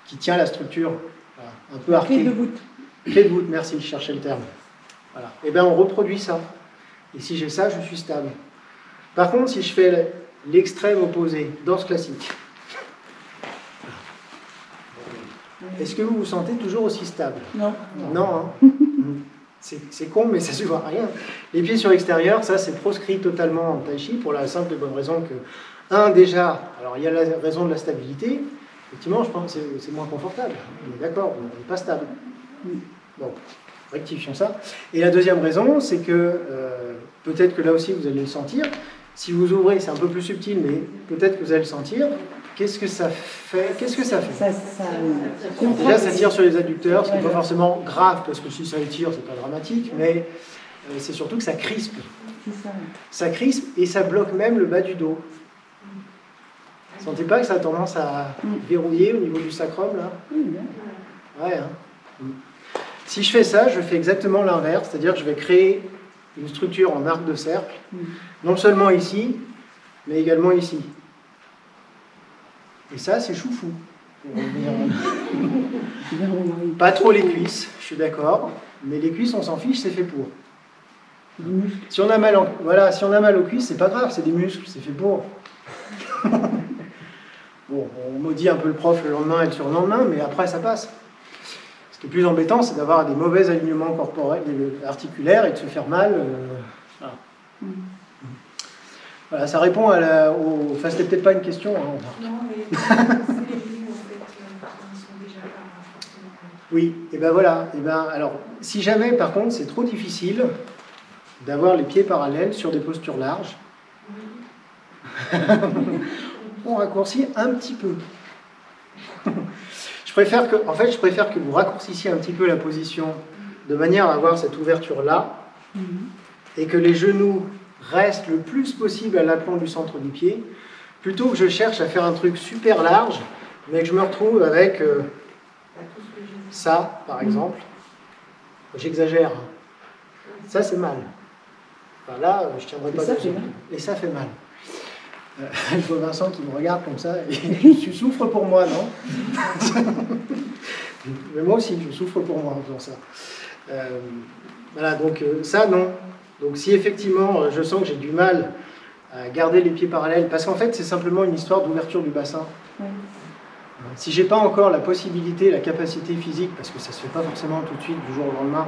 qui tient la structure, voilà, un peu arquée. Clé de voûte. Clé de voûte, merci, je cherchais le terme. Voilà. Et bien on reproduit ça. Et si j'ai ça, je suis stable. Par contre, si je fais l'extrême opposé, danse classique, est-ce que vous vous sentez toujours aussi stable? Non. Non, hein. C'est con, mais ça ne se voit rien. Les pieds sur l'extérieur, ça c'est proscrit totalement en tai chi pour la simple et bonne raison que, déjà, alors il y a la raison de la stabilité. Effectivement, je pense que c'est moins confortable. On est d'accord, on n'est pas stable. Bon, rectifions ça. Et la deuxième raison, c'est que peut-être que là aussi vous allez le sentir. Si vous ouvrez, c'est un peu plus subtil, mais peut-être que vous allez le sentir. Qu'est-ce que ça fait? Déjà, ça tire sur les adducteurs, ce qui n'est pas forcément grave, parce que si ça tire, c'est pas dramatique, mais c'est surtout que ça crispe. Ça crispe et ça bloque même le bas du dos. Vous ne sentez pas que ça a tendance à verrouiller au niveau du sacrum, là? Ouais, hein. Si je fais ça, je fais exactement l'inverse, c'est-à-dire que je vais créer une structure en arc de cercle, non seulement ici, mais également ici. Et ça, c'est chou-fou. Pas trop les cuisses, je suis d'accord, mais les cuisses, on s'en fiche, c'est fait pour. Si on a mal, si on a mal aux cuisses, c'est pas grave, c'est des muscles, c'est fait pour. Bon, on maudit un peu le prof le lendemain et le surlendemain, mais après, ça passe. Ce qui est plus embêtant, c'est d'avoir des mauvais alignements corporels, articulaires, et de se faire mal. Voilà. Voilà, ça répond Enfin, c'était peut-être pas une question. Hein, non, mais c'est les lignes, en fait, qui sont déjà pas forcément... Oui, et ben voilà. Et ben, alors, si jamais, par contre, c'est trop difficile d'avoir les pieds parallèles sur des postures larges, on raccourcit un petit peu. Je préfère que vous raccourcissiez un petit peu la position de manière à avoir cette ouverture-là, et que les genoux restent le plus possible à l'aplomb du centre du pied, plutôt que je cherche à faire un truc super large, mais que je me retrouve avec ça, par exemple. J'exagère. Ça, c'est mal. Enfin, là, je ne tiendrai pas. Et ça fait mal. Je vois Vincent qui me regarde comme ça, et tu souffres pour moi, non? Mais moi aussi, je souffre pour moi en faisant ça. Voilà, donc ça, non. Donc si effectivement, je sens que j'ai du mal à garder les pieds parallèles, parce qu'en fait, c'est simplement une histoire d'ouverture du bassin. Si j'ai pas encore la possibilité, la capacité physique, parce que ça se fait pas forcément tout de suite, du jour au lendemain,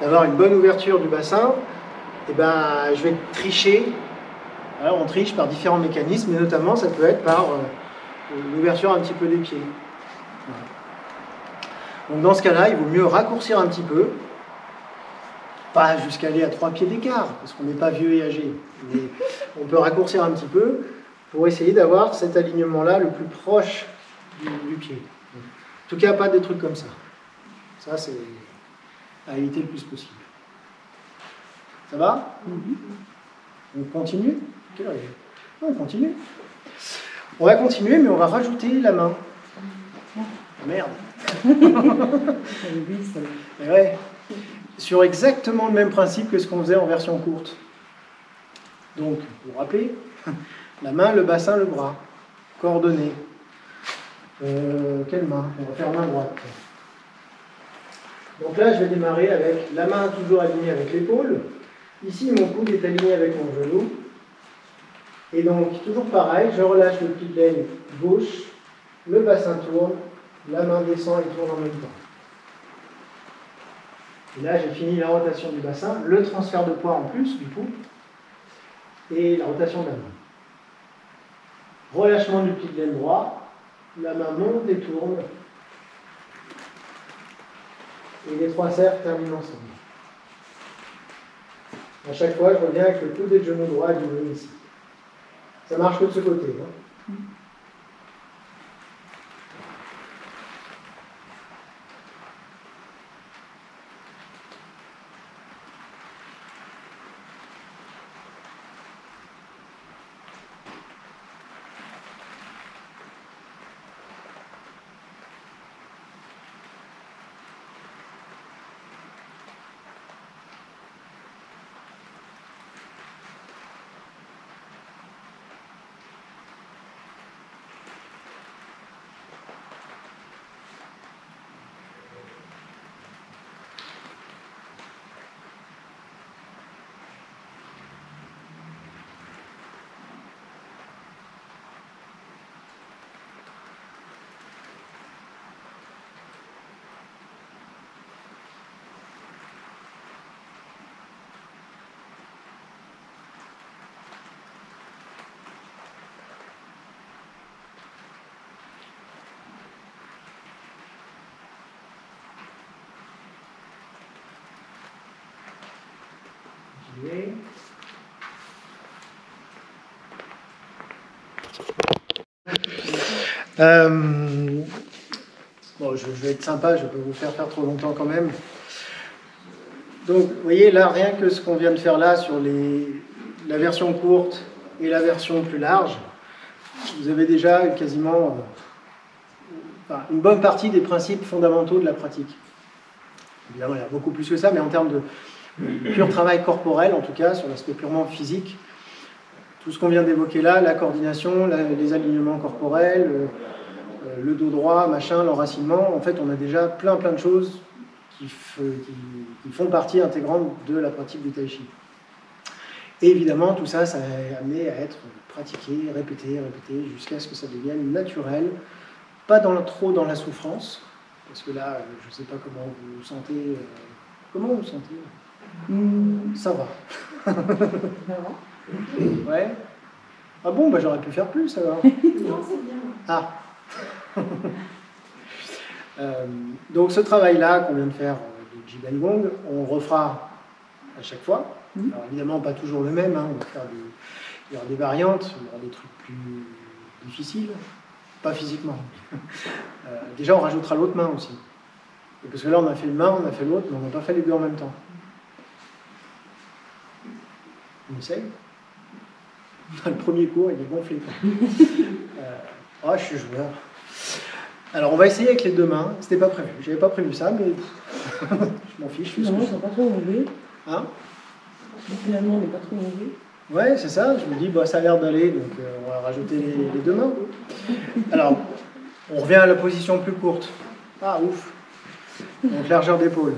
d'avoir une bonne ouverture du bassin, eh ben, je vais tricher. Alors, on triche par différents mécanismes, et notamment, ça peut être par l'ouverture un petit peu des pieds. Voilà. Donc dans ce cas-là, il vaut mieux raccourcir un petit peu, pas jusqu'à aller à 3 pieds d'écart, parce qu'on n'est pas vieux et âgé, mais on peut raccourcir un petit peu pour essayer d'avoir cet alignement-là le plus proche du pied. En tout cas, pas des trucs comme ça. Ça, c'est à éviter le plus possible. Ça va? On continue? Quelle heure il est? On continue. On va continuer, mais on va rajouter la main. Ah, merde. Et ouais. Sur exactement le même principe que ce qu'on faisait en version courte. Donc, vous vous rappelez, la main, le bassin, le bras. Coordonnées. Quelle main? On va faire main droite. Donc là, je vais démarrer avec la main toujours alignée avec l'épaule. Ici, mon coude est aligné avec mon genou. Et donc, toujours pareil, je relâche le pli de laine gauche, le bassin tourne, la main descend et tourne en même temps. Et là, j'ai fini la rotation du bassin, le transfert de poids en plus, du coup, et la rotation de la main. Relâchement du pli de laine droit, la main monte et tourne. Et les 3 cercles terminent ensemble. À chaque fois, je reviens avec le coude et le genou droit aligné ici. Ça marche que de ce côté. Hein. Bon, je vais être sympa, je ne vais pas vous faire trop longtemps quand même. Donc, vous voyez, là, rien que ce qu'on vient de faire là sur la version courte et la version plus large, vous avez déjà quasiment une bonne partie des principes fondamentaux de la pratique. Évidemment, il y a beaucoup plus que ça, mais en termes de pur travail corporel, en tout cas, sur l'aspect purement physique, tout ce qu'on vient d'évoquer là, la coordination, les alignements corporels, le dos droit, machin, l'enracinement, en fait, on a déjà plein de choses qui font partie intégrante de la pratique du tai chi. Et évidemment, tout ça, ça est amené à être pratiqué, répété, jusqu'à ce que ça devienne naturel, pas trop dans la souffrance, parce que là, je ne sais pas comment vous vous sentez. Comment vous vous sentez? Ça va. Ouais. Ah bon, bah j'aurais pu faire plus alors. Non, c'est bien. Ah. Donc ce travail-là qu'on vient de faire de Jiben Gong, on refera à chaque fois. Alors évidemment pas toujours le même, hein. On va faire il y aura des variantes, il y aura des trucs plus difficiles, pas physiquement. Déjà on rajoutera l'autre main aussi. Et parce que là on a fait une main, on a fait l'autre, mais on n'a pas fait les deux en même temps. On essaye. Le premier cours, il est gonflé. Je suis joueur. Alors, on va essayer avec les deux mains. C'était pas prévu. J'avais pas prévu ça, mais je m'en fiche. Non, ils sont pas trop mauvais. Hein? Finalement, on n'est pas trop mauvais. Ouais, c'est ça. Je me dis, ça a l'air d'aller, donc on va rajouter les deux mains. Alors, on revient à la position plus courte. Ah, ouf. Donc, largeur d'épaule.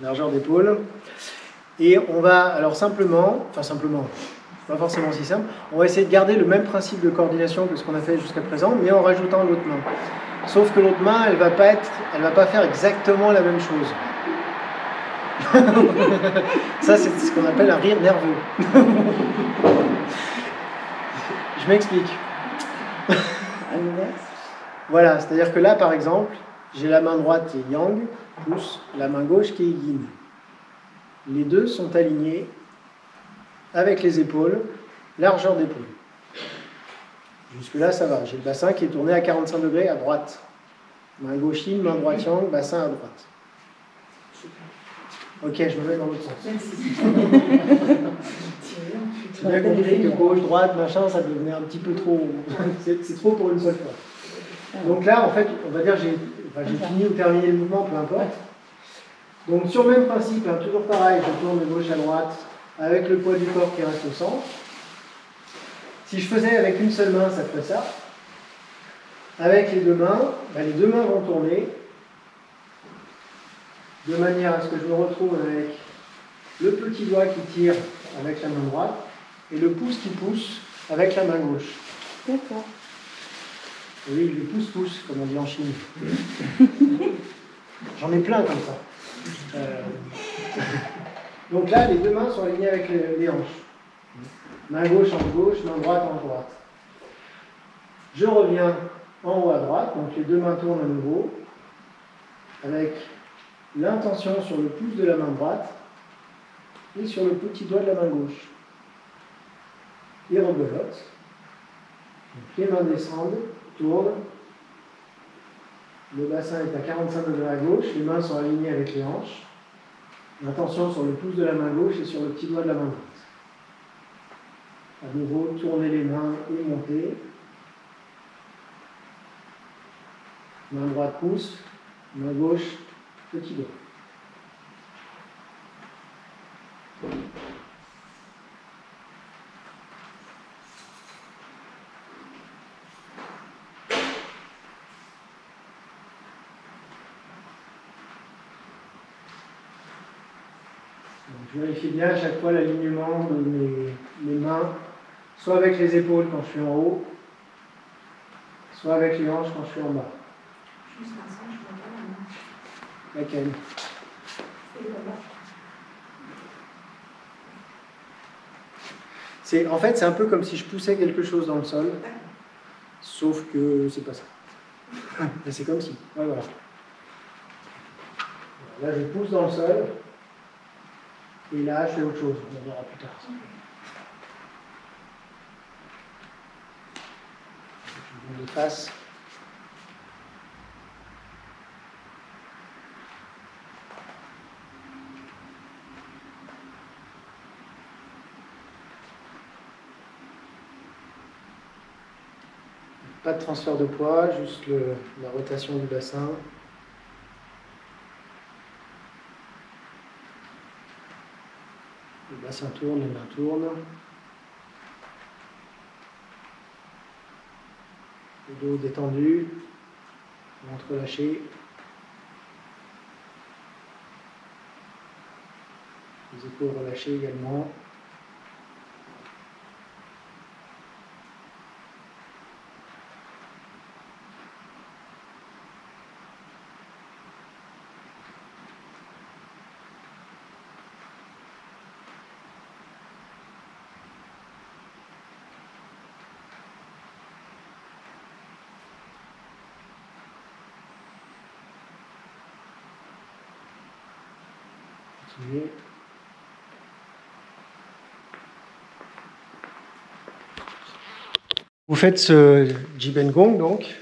Largeur d'épaule. Et on va, alors simplement, pas forcément si simple, on va essayer de garder le même principe de coordination que ce qu'on a fait jusqu'à présent, mais en rajoutant l'autre main. Sauf que l'autre main, elle va pas faire exactement la même chose. Ça, c'est ce qu'on appelle un rire nerveux. Je m'explique. À l'inverse. Voilà, c'est-à-dire que là, par exemple, j'ai la main droite qui est yang, plus la main gauche qui est yin. Les deux sont alignés avec les épaules, largeur d'épaule. Jusque-là, ça va. J'ai le bassin qui est tourné à 45 degrés à droite. Main gauche yin, main droite yang, bassin à droite. Ok, je me mets dans l'autre sens. J'ai bien compris que gauche, droite, machin, ça devenait un petit peu trop. C'est trop pour une seule fois. Donc là, en fait, on va dire j'ai fini ou terminé le mouvement, peu importe. Donc sur le même principe, hein, toujours pareil, je tourne de gauche à droite avec le poids du corps qui reste au centre. Si je faisais avec une seule main, ça ferait ça. Avec les deux mains vont tourner de manière à ce que je me retrouve avec le petit doigt qui tire avec la main droite et le pouce qui pousse avec la main gauche. D'accord. Oui, le pouce-pouce, comme on dit en Chine. J'en ai plein comme ça. Donc là, les deux mains sont alignées avec les hanches. Main gauche en gauche, main droite en droite. Je reviens en haut à droite, donc les deux mains tournent à nouveau, avec l'intention sur le pouce de la main droite et sur le petit doigt de la main gauche. Et rebelote. Donc les mains descendent, tournent. Le bassin est à 45 degrés à gauche, les mains sont alignées avec les hanches. L'intention sur le pouce de la main gauche et sur le petit doigt de la main droite. À nouveau, tournez les mains et montez. Main droite pouce, main gauche, petit doigt. Je vérifie bien à chaque fois l'alignement de mes mains, soit avec les épaules quand je suis en haut, soit avec les hanches quand je suis en bas. Juste un sens, je vois pas la main. Laquelle? C'est là-bas. En fait, c'est un peu comme si je poussais quelque chose dans le sol, sauf que c'est pas ça. Mais c'est comme si. Ouais, voilà. Là, je pousse dans le sol, et là, je fais autre chose. On verra plus tard. Je me défasse. Pas de transfert de poids, juste la rotation du bassin. Le bassin tourne, les mains tournent. Le dos détendu, ventre relâché. Les épaules relâchées également. Continuez. Vous faites ce Jiben Gong, donc.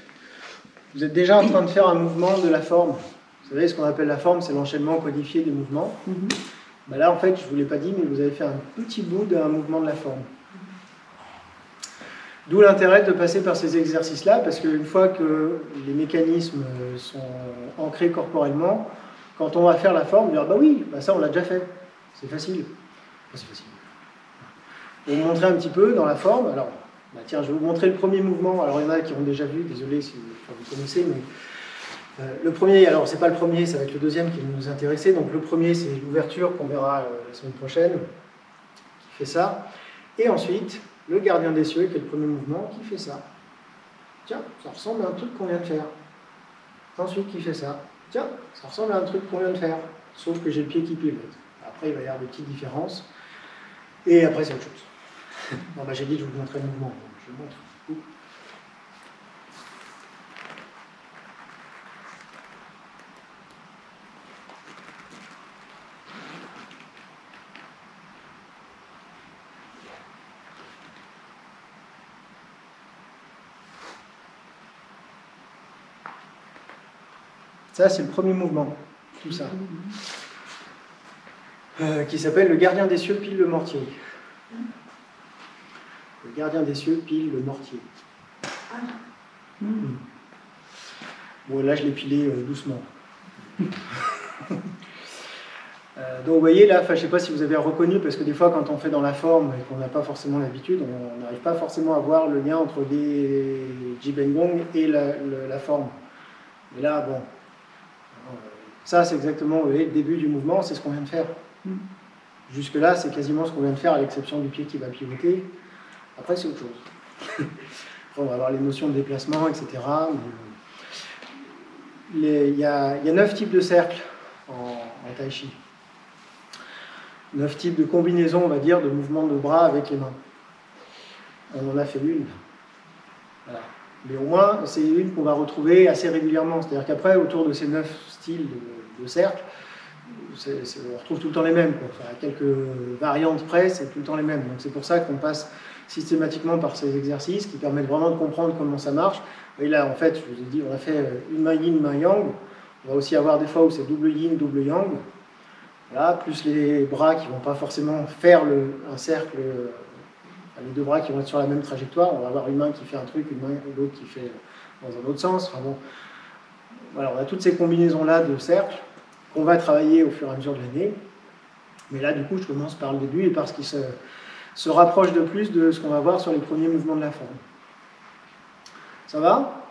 Vous êtes déjà en train de faire un mouvement de la forme. Vous savez, ce qu'on appelle la forme, c'est l'enchaînement codifié des mouvements. Ben là, en fait, je ne vous l'ai pas dit, mais vous avez fait un petit bout d'un mouvement de la forme. D'où l'intérêt de passer par ces exercices-là, parce qu'une fois que les mécanismes sont ancrés corporellement, quand on va faire la forme, on va dire, bah oui, bah ça on l'a déjà fait, c'est facile. Enfin, c'est facile. Pour vous montrer un petit peu dans la forme, alors, bah tiens, je vais vous montrer le premier mouvement. Alors il y en a qui ont déjà vu, désolé si vous connaissez, mais le premier, alors c'est pas le premier, ça va être le deuxième qui va nous intéresser. Donc le premier, c'est l'ouverture qu'on verra la semaine prochaine, qui fait ça. Et ensuite, le gardien des cieux, qui est le premier mouvement, qui fait ça. Tiens, ça ressemble à un truc qu'on vient de faire. Ensuite, qui fait ça. Tiens, ça ressemble à un truc qu'on vient de faire. Sauf que j'ai le pied qui pivote. Après, il va y avoir des petites différences. Et après, c'est autre chose. Bon, bah, j'ai dit que je vous montrais le mouvement. Donc je vous montre. Ça, c'est le premier mouvement, tout ça. Qui s'appelle le gardien des cieux pile le mortier. Le gardien des cieux pile le mortier. Bon, là, je l'ai pilé doucement. Donc vous voyez là, je ne sais pas si vous avez reconnu, parce que des fois quand on fait dans la forme et qu'on n'a pas forcément l'habitude, on n'arrive pas forcément à voir le lien entre des Jibengong et la forme. Mais là, bon, ça c'est exactement, vous voyez, le début du mouvement, c'est ce qu'on vient de faire. Jusque là, c'est quasiment ce qu'on vient de faire, à l'exception du pied qui va pivoter. Après, c'est autre chose. Après, on va avoir les notions de déplacement, etc. Il y a 9 types de cercles en Tai Chi. 9 types de combinaisons, on va dire, de mouvements de bras avec les mains. On en a fait une. Voilà. Mais au moins, c'est une qu'on va retrouver assez régulièrement. C'est-à-dire qu'après, autour de ces 9 styles de cercles, on retrouve tout le temps les mêmes. Enfin, à quelques variantes près, c'est tout le temps les mêmes. Donc c'est pour ça qu'on passe systématiquement par ces exercices qui permettent vraiment de comprendre comment ça marche. Et là, en fait, je vous ai dit, on a fait une main yin, une main yang. On va aussi avoir des fois où c'est double yin, double yang. Voilà, plus les bras qui ne vont pas forcément faire un cercle, les deux bras qui vont être sur la même trajectoire. On va avoir une main qui fait un truc, une main et l'autre qui fait dans un autre sens. Enfin bon, voilà, on a toutes ces combinaisons-là de cercles qu'on va travailler au fur et à mesure de l'année. Mais là, du coup, je commence par le début et par ce qui se rapproche de plus de ce qu'on va voir sur les premiers mouvements de la forme. Ça va?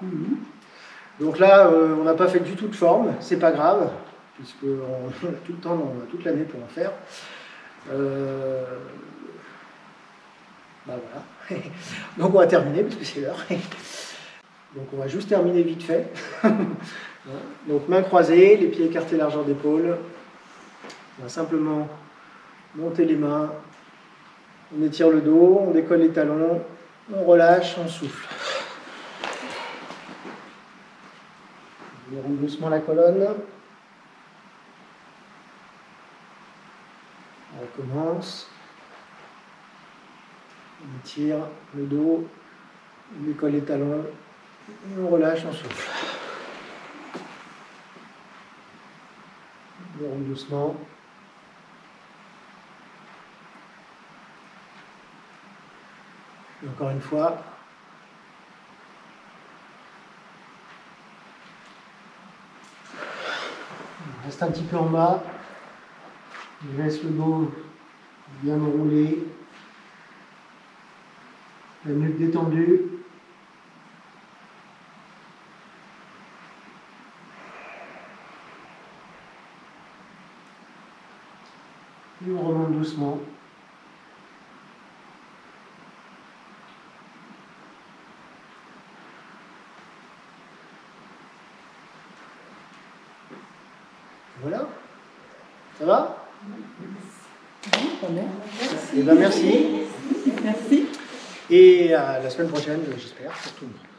Donc là, on n'a pas fait du tout de forme, c'est pas grave, puisqu'on a tout le temps, on a toute l'année pour en faire. Bah voilà. Donc on va terminer, parce que c'est l'heure. Donc on va juste terminer vite fait. Donc mains croisées, les pieds écartés largeur d'épaule. On va simplement monter les mains, on étire le dos, on décolle les talons, on relâche, on souffle. On déroule doucement la colonne. On recommence. On étire le dos, on décolle les talons, on relâche, on souffle. On déroule doucement. Et encore une fois. On reste un petit peu en bas. Je laisse le dos bien enroulé. La nuque détendue. Et on remonte doucement. Voilà. Ça va? Eh bien, merci. Merci. Et à la semaine prochaine, j'espère, pour tout le monde.